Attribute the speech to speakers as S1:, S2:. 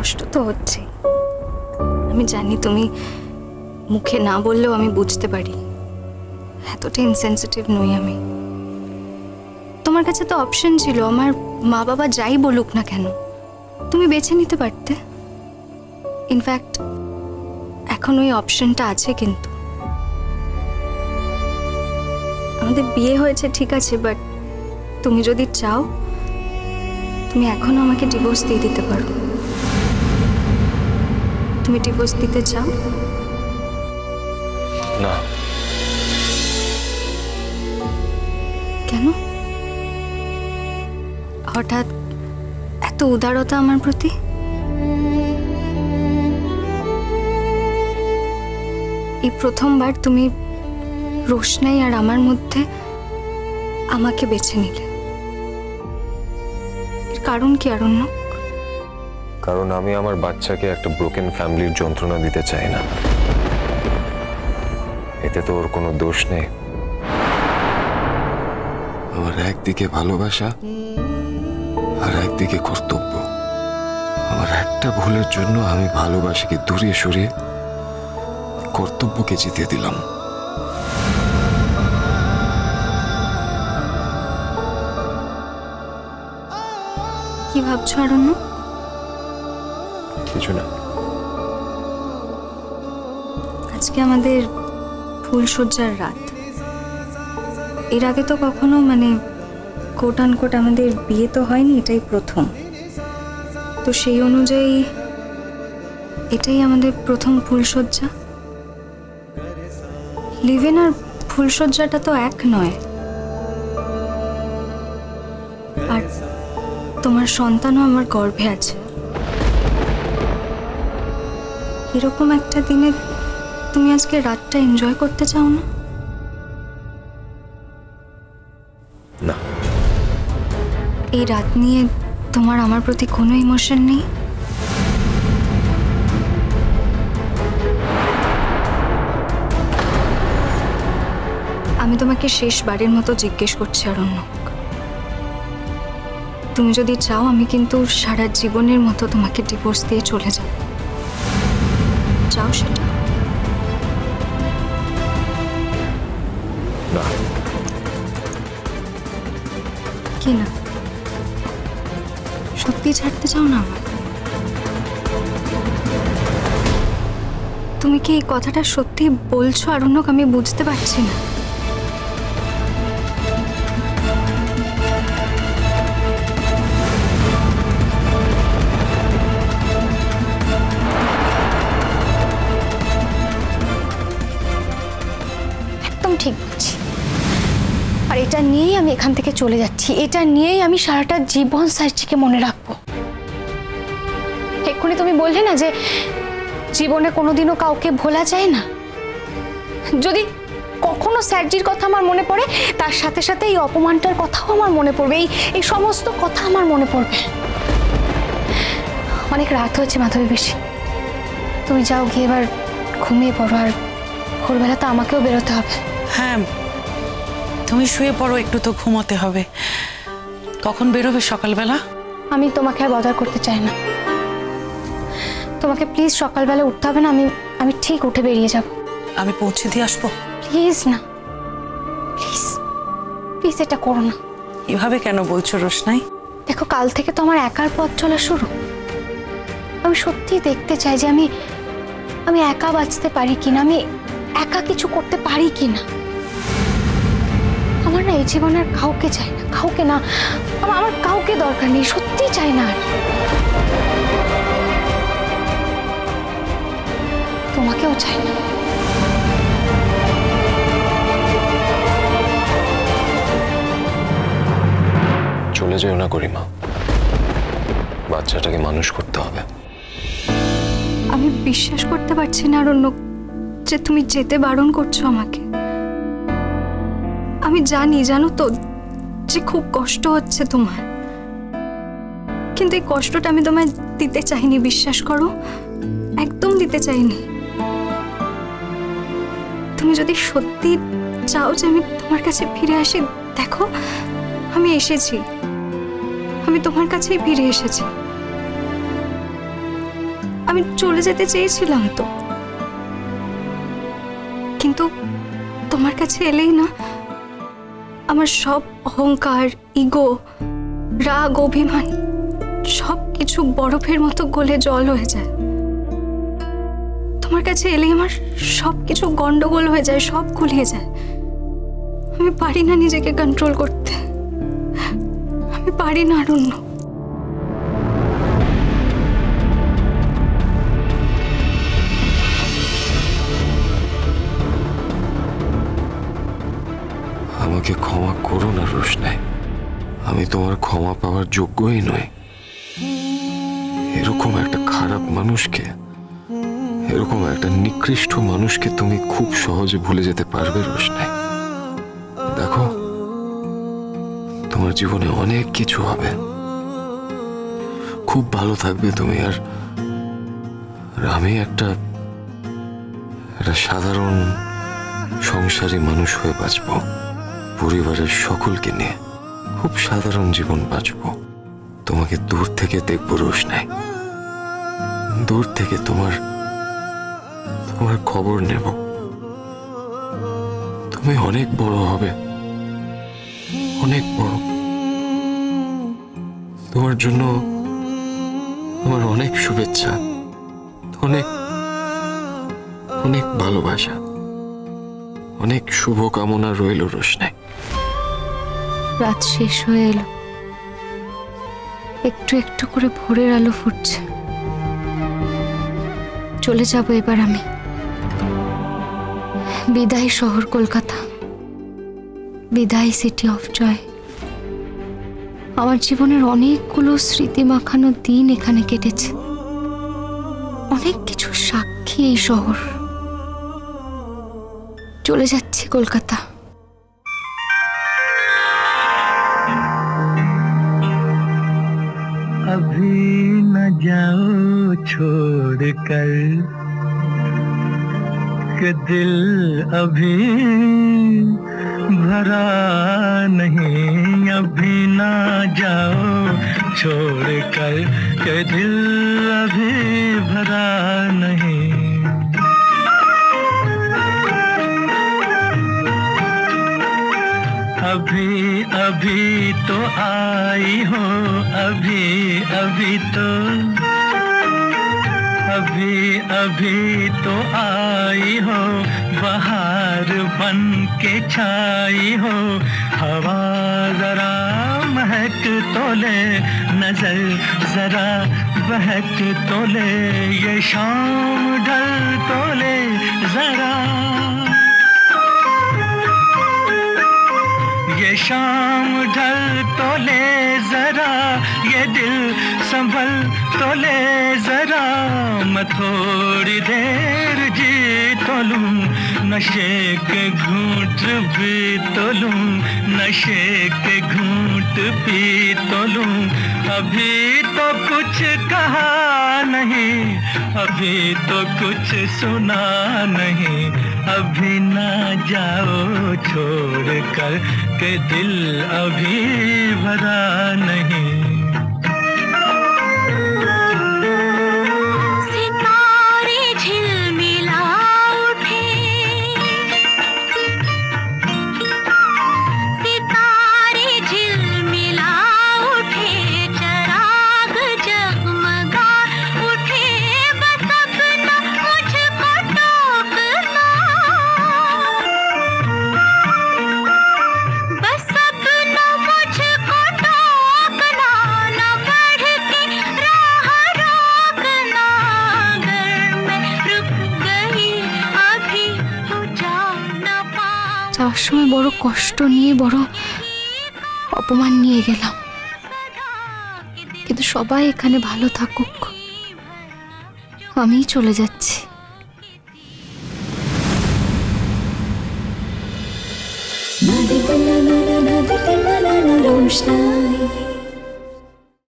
S1: কষ্ট তো হচ্ছে, আমি জানি। তুমি মুখে না বললেও আমি বুঝতে পারি, এতটা ইনসেনসিটিভ নই আমি। তোমার কাছে তো অপশন ছিল, আমার মা বাবা যাই বলুক না কেন তুমি বেছে নিতে পারতে। ইনফ্যাক্ট এখন ওই অপশনটা আছে। কিন্তু আমাদের বিয়ে হয়েছে ঠিক আছে, বাট তুমি যদি চাও তুমি এখনো আমাকে ডিভোর্স দিয়ে দিতে পারো। তুমি ডিভোর্স দিতে চাও?
S2: না।
S1: কেন হঠাৎ এত উদারতা আমার প্রতি? এই প্রথমবার তুমি রোশনাই আর আমার মধ্যে আমাকে বেছে নিলে। এর কারণ কি আরণ্যক?
S2: কারণ আমি আমার বাচ্চাকে একটা ব্রোকেন ফ্যামিলির যন্ত্রণা দিতে চাই না। এতে তো ওর কোনো দোষ নেই।
S3: আমার একদিকে ভালোবাসা আর একদিকে কর্তব্য। আমার একটা ভুলের জন্য আমি ভালোবাসাকে দূরে সরিয়ে কর্তব্যকে জিতে দিলাম।
S1: কি ভাবছো আরণ্যক?
S2: কিছু না।
S1: আজকে আমাদের ফুলসজ্জার রাত। এর আগে তো কখনো কোট আনকোট আমাদের বিয়ে তো হয়নি, এটাই প্রথম। তো সেই অনুযায়ী এটাই আমাদের প্রথম ফুলসজ্জা। লিভ-ইন আর ফুলসজ্জাটা তো এক নয়। আর তোমার সন্তানও আমার গর্ভে আছে। এরকম একটা দিনে তুমি আজকে রাতটা এনজয় করতে চাও না?
S2: না।
S1: এই রাত নিয়ে তোমার আমার প্রতি কোনো ইমোশন নেই? আমি তোমাকে শেষবারের মতো জিজ্ঞেস করছি আরণ্যক, তুমি যদি চাও আমি কিন্তু সারা জীবনের মতো তোমাকে ডিভোর্স দিয়ে চলে যাব। চাও সেটা?
S2: না।
S1: কি না? সত্যি ছাড়তে চাও না আমার? তুমি কি এই কথাটা সত্যি বলছো আরণ্যক? আমি বুঝতে পারছি না।
S4: ঠিক বলছি। আর এটা নিয়েই আমি এখান থেকে চলে যাচ্ছি। এটা নিয়েই আমি সারাটা জীবন স্যারজিকে মনে রাখবো। এক্ষুনি তুমি বললে না যে জীবনে কোনোদিনও কাউকে ভোলা যায় না। যদি কখনো স্যারজির কথা আমার মনে পড়ে, তার সাথে সাথে এই অপমানটার কথাও আমার মনে পড়বে। এই সমস্ত কথা আমার মনে পড়বে। অনেক রাত হয়েছে মাধবী বেশি, তুমি যাও গিয়ে এবার ঘুমিয়ে পড়ো। আর ভোরবেলা তো আমাকেও বেরোতে হবে।
S5: হ্যাঁ, তুমি শুয়ে পড়ো, একটু তো ঘুমোতে হবে। কখন বেরোবে সকালবেলা?
S4: আমি তোমাকে আর বদার করতে চাই না। তোমাকে প্লিজ সকালবেলা উঠতে হবে না। আমি ঠিক উঠে বেরিয়ে যাব।
S5: আমি পৌঁছে দিয়ে আসবো।
S4: প্লিজ না, প্লিজ প্লিজ এটা করো না।
S5: এভাবে কেন বলছো রোশনাই?
S4: দেখো, কাল থেকে তো আমার একার পথ চলা শুরু। আমি সত্যি দেখতে চাই যে আমি একা বাঁচতে পারি কিনা, আমি একা কিছু করতে পারি কিনা। আমার না এই জীবনে আর কাউকে চাই না, কাউকে না। আমার কাউকে দরকার নেই, সত্যি চাই না। আর তোমাকেও চাই না।
S2: চলে যেও না গরিমা, বাচ্চাটাকে মানুষ করতে হবে।
S1: আমি বিশ্বাস করতে পারছি না আরণ্যক যে তুমি যেতে বারণ করছো আমাকে। আমি জানো তো যে খুব কষ্ট হচ্ছে তোমার, কিন্তু এই কষ্টটা আমি তোমায় দিতে চাইনি। বিশ্বাস করো, একদম দিতে চাইনি। তুমি যদি সত্যি চাও যে আমি তোমার কাছে ফিরে আসি, দেখো আমি এসেছি, আমি তোমার কাছেই ফিরে এসেছি। আমি চলে যেতে চেয়েছিলাম তো, কিন্তু তোমার কাছে এলেই না আমার সব অহংকার, ইগো, রাগ, অভিমান সব কিছু বরফের মতো গলে জল হয়ে যায়। তোমার কাছে এলেই আমার সব কিছু গন্ডগোল হয়ে যায়, সব গুলিয়ে যায়। আমি পারি না নিজেকে কন্ট্রোল করতে, আমি পারি না অরণ্য।
S3: আমাকে ক্ষমা করো না রোশনাই, আমি তোমার ক্ষমা পাওয়ার যোগ্যই নই। এরকম একটা খারাপ মানুষকে, এরকম একটা নিকৃষ্ট মানুষকে তুমি খুব সহজে ভুলে যেতে পারবে রোশনাই? দেখো, তোমার জীবনে অনেক কিছু হবে, খুব ভালো থাকবে তুমি। আর আমি একটা সাধারণ সংসারী মানুষ হয়ে বাঁচবো, পরিবারের সকলকে নিয়ে খুব সাধারণ জীবন বাঁচবো। তোমাকে দূর থেকে দেখবো রোশনাই, দূর থেকে তোমার খবর নেব। তুমি অনেক বড় হবে, অনেক বড়। তোমার জন্য আমার অনেক শুভেচ্ছা, অনেক অনেক ভালোবাসা, অনেক শুভকামনা রইল রোশনাই।
S4: রাত শেষ হয়ে এলো, একটু একটু করে ভোরের আলো ফুটছে। চলে যাব এবার আমি। বিদায় শহর কলকাতা, বিদায় সিটি অফ জয়। আমার জীবনের অনেকগুলো স্মৃতি মাখানো দিন এখানে কেটেছে, অনেক কিছু সাক্ষী এই শহর। চলে যাচ্ছি কলকাতা।
S6: अभी न जाओ छोड़ कर के दिल अभी भरा नहीं, अभी न जाओ छोड़ कर के दिल अभी भरा नहीं। अभी अभी तो आई हो, अभी अभी तो, अभी अभी तो आई हो, बहार बन के छाई हो। हवा जरा महक तो ले, नजर जरा बहक तो ले, ये शाम ढल तो ले जरा, ये शाम ढल तो ले जरा, ये दिल संभल तो ले जरा। मैं थोड़ी देर जी तो लूं, नशे के घूंट भी तो लूं, नशे के घूंट पी तो लूं। अभी तो कुछ कहा नहीं, अभी तो कुछ सुना नहीं, अभी ना जाओ छोड़ कर के दिल अभी भरा नहीं। सितारे झिलमिला उठे, सितारे झिलमिला उठे, चराग जगमगा उठे, बस अपना मुझको टोकना, बस अपना मुझको टोकना, न बढ़ के राह रोकना। अगर मैं रुक गई अभी तो जा न पाऊं।
S4: যাওয়ার সময় বড় কষ্ট নিয়ে, বড় অপমান নিয়ে গেলাম, কিন্তু সবাই এখানে ভালো থাকুক, আমিই চলে যাচ্ছি।
S7: Na na na na na na na na na na na